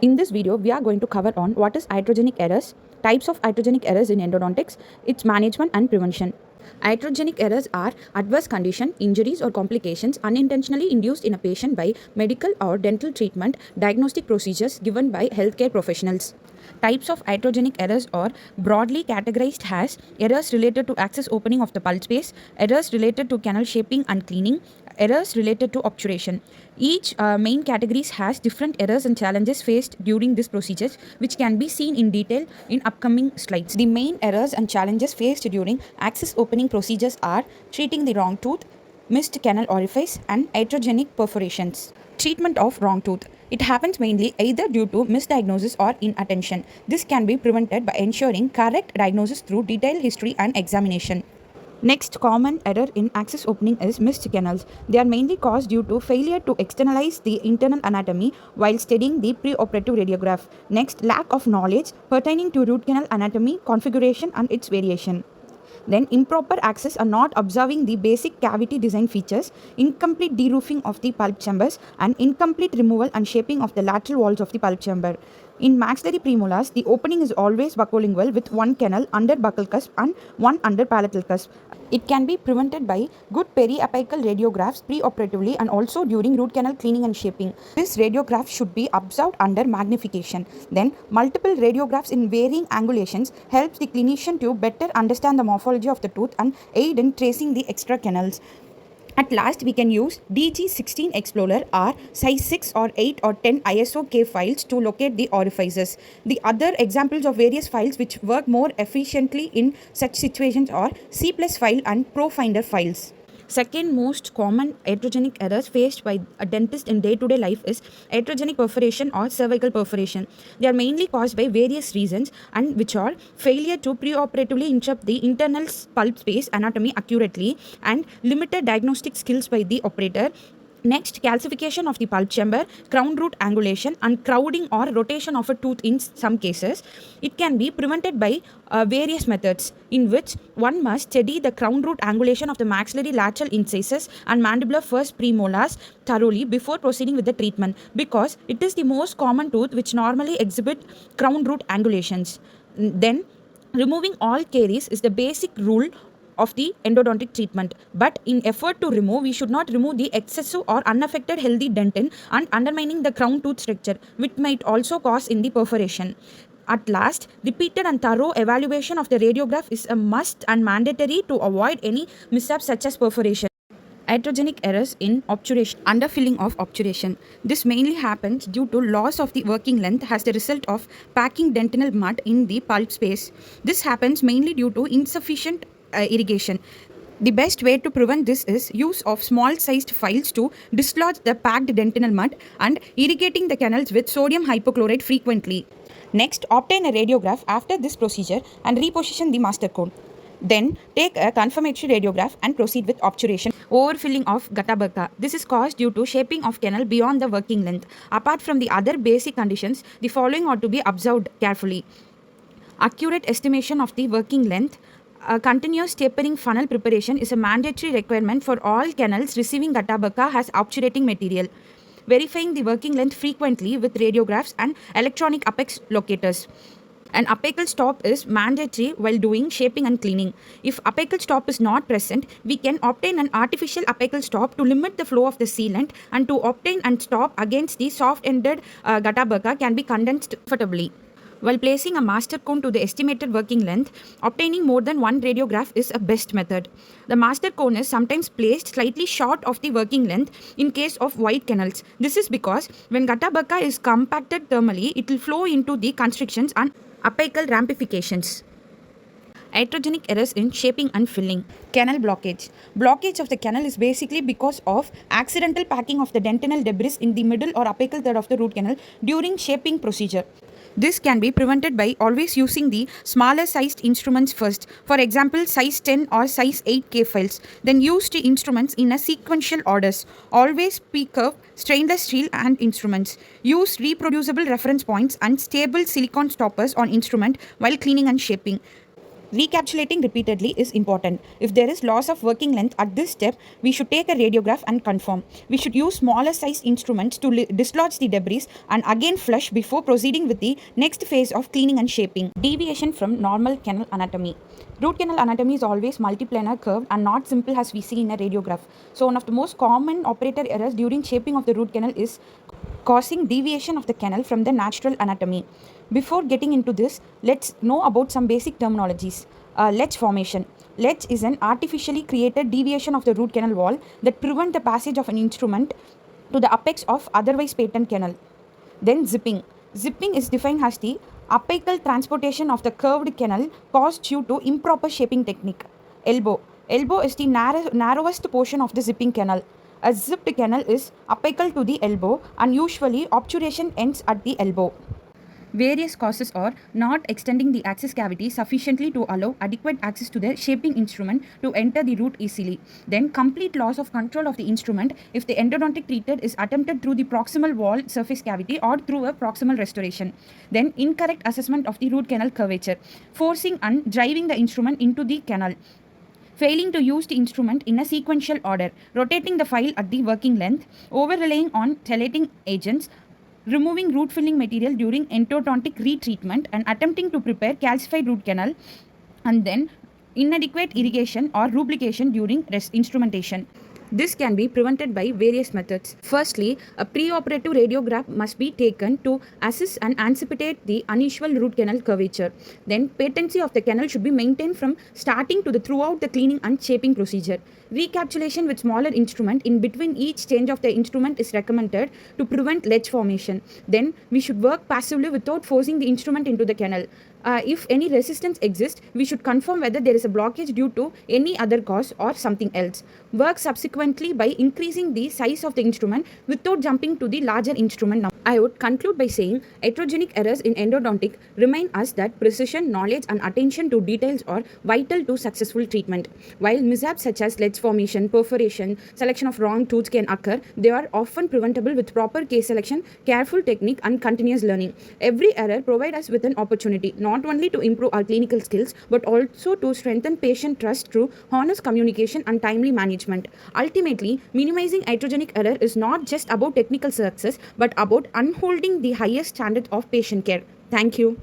In this video, we are going to cover on what is iatrogenic errors, types of iatrogenic errors in endodontics, its management and prevention. Iatrogenic errors are adverse condition, injuries or complications unintentionally induced in a patient by medical or dental treatment, diagnostic procedures given by healthcare professionals. Types of iatrogenic errors are broadly categorized as errors related to access opening of the pulse space, errors related to canal shaping and cleaning, errors related to obturation. Each main categories has different errors and challenges faced during this procedures, which can be seen in detail in upcoming slides. The main errors and challenges faced during access opening procedures are treating the wrong tooth, missed canal orifice, and iatrogenic perforations. Treatment of wrong tooth. It happens mainly either due to misdiagnosis or inattention. This can be prevented by ensuring correct diagnosis through detailed history and examination. Next common error in access opening is missed canals. They are mainly caused due to failure to externalize the internal anatomy while studying the preoperative radiograph. Next, lack of knowledge pertaining to root canal anatomy, configuration and its variation. Then improper access or not observing the basic cavity design features, incomplete deroofing of the pulp chambers and incomplete removal and shaping of the lateral walls of the pulp chamber. In maxillary premolars, the opening is always buccolingual with one canal under buccal cusp and one under palatal cusp. It can be prevented by good periapical radiographs preoperatively and also during root canal cleaning and shaping. This radiograph should be observed under magnification. Then, multiple radiographs in varying angulations helps the clinician to better understand the morphology of the tooth and aid in tracing the extra canals. At last, we can use DG16 Explorer or size 6 or 8 or 10 ISO-K files to locate the orifices. The other examples of various files which work more efficiently in such situations are C+ file and ProFinder files. Second most common iatrogenic errors faced by a dentist in day-to-day life is iatrogenic perforation or cervical perforation. They are mainly caused by various reasons and which are failure to preoperatively interrupt the internal pulp space anatomy accurately and limited diagnostic skills by the operator. Next, calcification of the pulp chamber, crown root angulation and crowding or rotation of a tooth in some cases. It can be prevented by various methods in which one must study the crown root angulation of the maxillary lateral incisors and mandibular first premolars thoroughly before proceeding with the treatment because it is the most common tooth which normally exhibit crown root angulations. Then, removing all caries is the basic rule of the endodontic treatment, but in effort to remove, we should not remove the excessive or unaffected healthy dentin and undermining the crown tooth structure, which might also cause in the perforation. At last, repeated and thorough evaluation of the radiograph is a must and mandatory to avoid any mishaps such as perforation. Iatrogenic errors in obturation, underfilling of obturation. This mainly happens due to loss of the working length as the result of packing dentinal mud in the pulp space. This happens mainly due to insufficient irrigation. The best way to prevent this is use of small sized files to dislodge the packed dentinal mud and irrigating the canals with sodium hypochlorite frequently. Next, obtain a radiograph after this procedure and reposition the master cone. Then, take a confirmatory radiograph and proceed with obturation. Overfilling of gutta percha. This is caused due to shaping of canal beyond the working length. Apart from the other basic conditions, the following ought to be observed carefully. Accurate estimation of the working length. A continuous tapering funnel preparation is a mandatory requirement for all canals receiving gutta percha as obturating material. Verifying the working length frequently with radiographs and electronic apex locators. An apical stop is mandatory while doing shaping and cleaning. If apical stop is not present, we can obtain an artificial apical stop to limit the flow of the sealant, and to obtain and stop against the soft-ended gutta percha can be condensed comfortably. While placing a master cone to the estimated working length, obtaining more than one radiograph is a best method. The master cone is sometimes placed slightly short of the working length in case of wide canals. This is because when gutta percha is compacted thermally, it will flow into the constrictions and apical ramifications. Iatrogenic errors in shaping and filling. Canal blockage. Blockage of the canal is basically because of accidental packing of the dentinal debris in the middle or apical third of the root canal during shaping procedure. This can be prevented by always using the smaller sized instruments first, for example size 10 or size 8K files, then use the instruments in a sequential orders. Always P-curve, stainless steel and instruments. Use reproducible reference points and stable silicone stoppers on instrument while cleaning and shaping. Recapitulating repeatedly is important. If there is loss of working length at this step, we should take a radiograph and confirm. We should use smaller size instruments to dislodge the debris and again flush before proceeding with the next phase of cleaning and shaping. Deviation from normal canal anatomy. Root canal anatomy is always multiplanar curved and not simple as we see in a radiograph. So one of the most common operator errors during shaping of the root canal is causing deviation of the canal from the natural anatomy. Before getting into this, let's know about some basic terminologies. Ledge formation. Ledge is an artificially created deviation of the root canal wall that prevent the passage of an instrument to the apex of otherwise patent canal. Then zipping. Zipping is defined as the apical transportation of the curved canal caused due to improper shaping technique. Elbow. Elbow is the narrowest portion of the zipping canal. A zipped canal is apical to the elbow and usually obturation ends at the elbow. Various causes are not extending the access cavity sufficiently to allow adequate access to the shaping instrument to enter the root easily. Then complete loss of control of the instrument if the endodontic treated is attempted through the proximal wall surface cavity or through a proximal restoration. Then incorrect assessment of the root canal curvature, forcing and driving the instrument into the canal. Failing to use the instrument in a sequential order, rotating the file at the working length, over-relying on chelating agents, removing root filling material during endodontic retreatment and attempting to prepare calcified root canal, and then inadequate irrigation or lubrication during instrumentation. This can be prevented by various methods. Firstly, a preoperative radiograph must be taken to assess and anticipate the unusual root canal curvature. Then, patency of the canal should be maintained from starting to the throughout the cleaning and shaping procedure. Recapitulation with smaller instrument in between each change of the instrument is recommended to prevent ledge formation. Then, we should work passively without forcing the instrument into the canal. If any resistance exists, we should confirm whether there is a blockage due to any other cause or something else. Work subsequently by increasing the size of the instrument without jumping to the larger instrument number. I would conclude by saying iatrogenic errors in endodontic remind us that precision, knowledge and attention to details are vital to successful treatment. While mishaps such as ledge formation, perforation, selection of wrong tooth can occur, they are often preventable with proper case selection, careful technique and continuous learning. Every error provides us with an opportunity not only to improve our clinical skills but also to strengthen patient trust through honest communication and timely management. Ultimately, minimizing iatrogenic error is not just about technical success but about upholding the highest standard of patient care. Thank you.